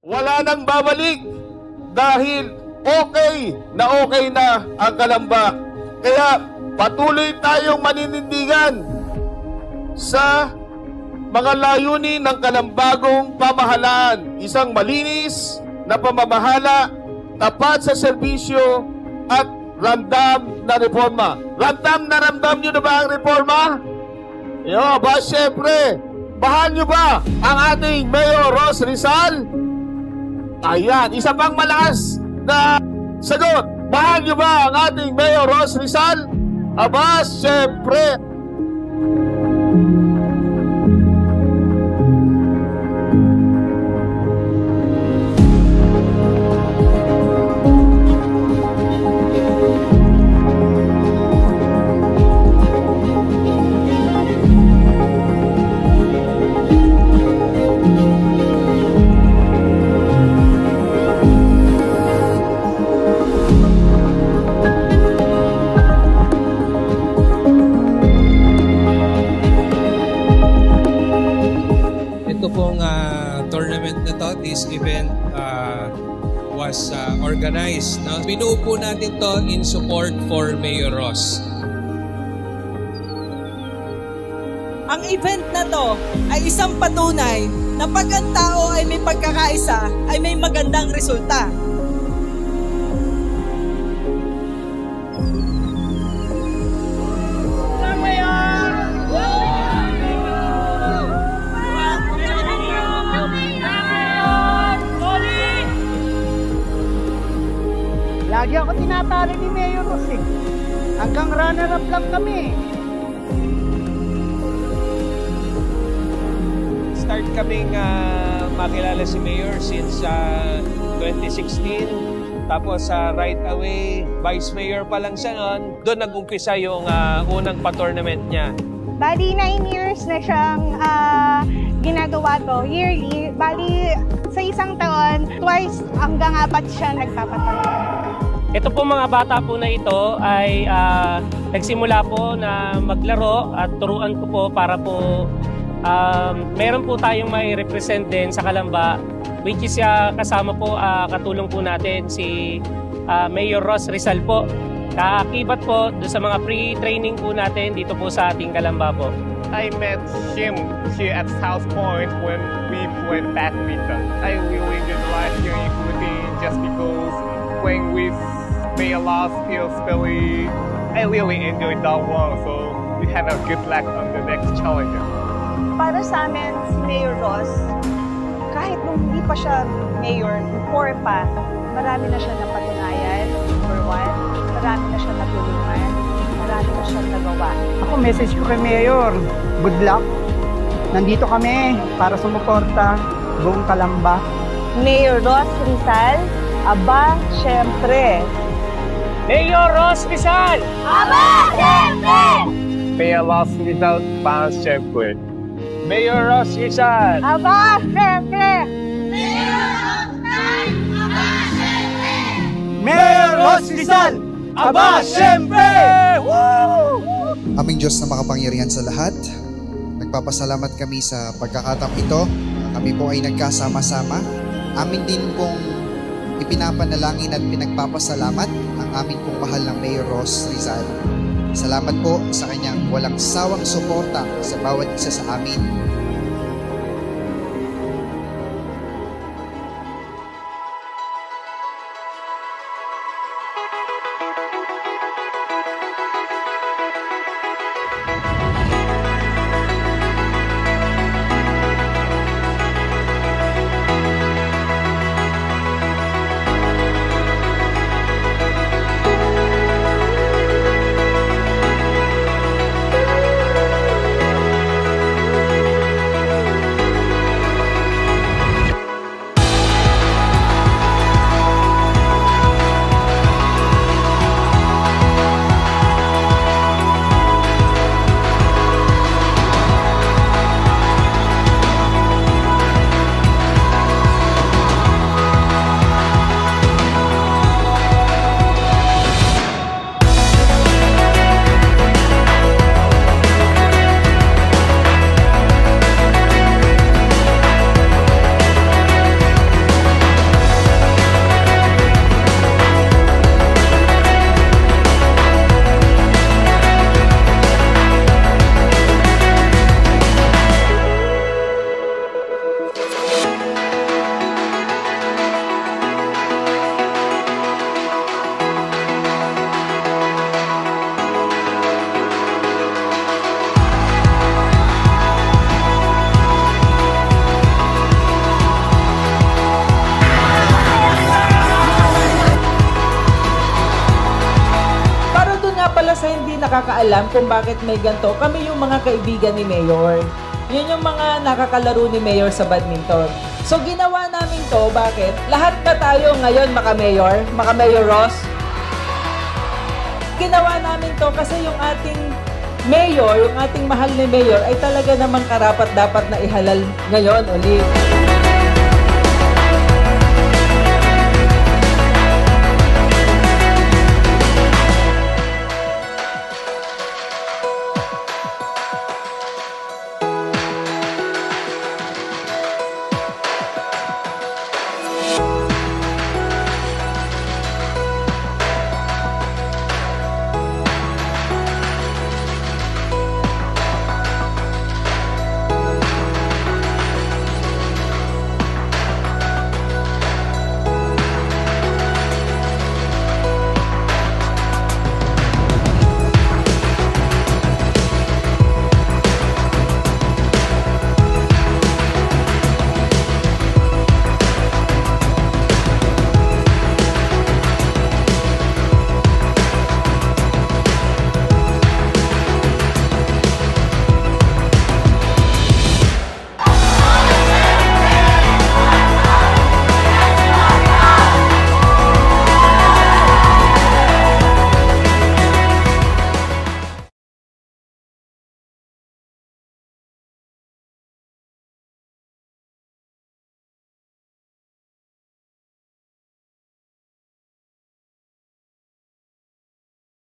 Wala nang babalik dahil okay na ang Kalamba. Kaya patuloy tayong maninindigan sa mga layunin ng kalambagong pamahalaan. Isang malinis na pamamahala, tapat sa serbisyo at ramdam na reforma. Ramdam nyo na ba ang reforma? Ba, syempre, mahal nyo ba ang ating Mayor Ros Rizal? Ayan, isa pang malakas na sagot. Mahal nyo ba ang ating Mayor Ros Rizal? Aba, syempre. This event was organized. No? Binuo po natin to in support for Mayor Ros. Ang event na to ay isang patunay na pag ang tao ay may pagkakaisa, ay may magandang resulta. Lagi ako tinatalo ni Mayor Ros eh. Hanggang runner-up lang kami. Start kaming makilala si Mayor since 2016. Tapos right away, Vice Mayor pa lang siya noon. Doon nag-umpisa yung unang pa-tournament niya. Bali, 9 years na siyang ginagawa to, yearly. Bali, sa isang taon, twice hanggang 4 siya nagpapatournament. Ito po mga bata po na ito ay nagsimula po na maglaro at turuan ko po para po meron po tayong may represent din sa Kalamba, which is kasama po katulong po natin si Mayor Ros Rizal po. Kaakibat po doon sa mga pre-training po natin dito po sa ating Kalamba po. I met him here at South Point when we played badminton. I really enjoyed life here in Philippines just because playing with Mayor Ros feels very... I really enjoyed that one, so we have a good luck on the next challenge. Para sa amin, si Mayor Ros, kahit nung hindi pa siya mayor, before pa, marami na siya napatunayan, number one. Marami na siya natulungan, marami na siya nagawa. Ako, message ko kay Mayor, good luck. Nandito kami para sumuporta buong Kalamba. Mayor Ros Rizal, aba, syempre. Mayor Ros Rizal! Aba, syempre! Mayor Ros Rizal, aba, syempre. Mayor Ros Rizal! Aba, syempre! Mayor Ros Rizal! Aba, syempre! Aming Diyos na makapangyarihan sa lahat, nagpapasalamat kami sa pagkakataong ito. Kami po ay nagkasama-sama. Amin din pong ipinapanalangin at pinagpapasalamat ang amin pong mahal ng Mayor Ros Rizal. Salamat po sa kanyang walang sawang suporta sa bawat isa sa amin. hindi nakakaalam kung bakit may ganito. Kami yung mga kaibigan ni Mayor. Yun yung mga nakakalaro ni Mayor sa badminton. So ginawa namin to, bakit? Lahat ba tayo ngayon maka-Mayor? Maka-Mayor Ross? Ginawa namin to kasi yung ating Mayor, yung ating mahal na Mayor ay talaga namang karapat dapat na ihalal ngayon ulit.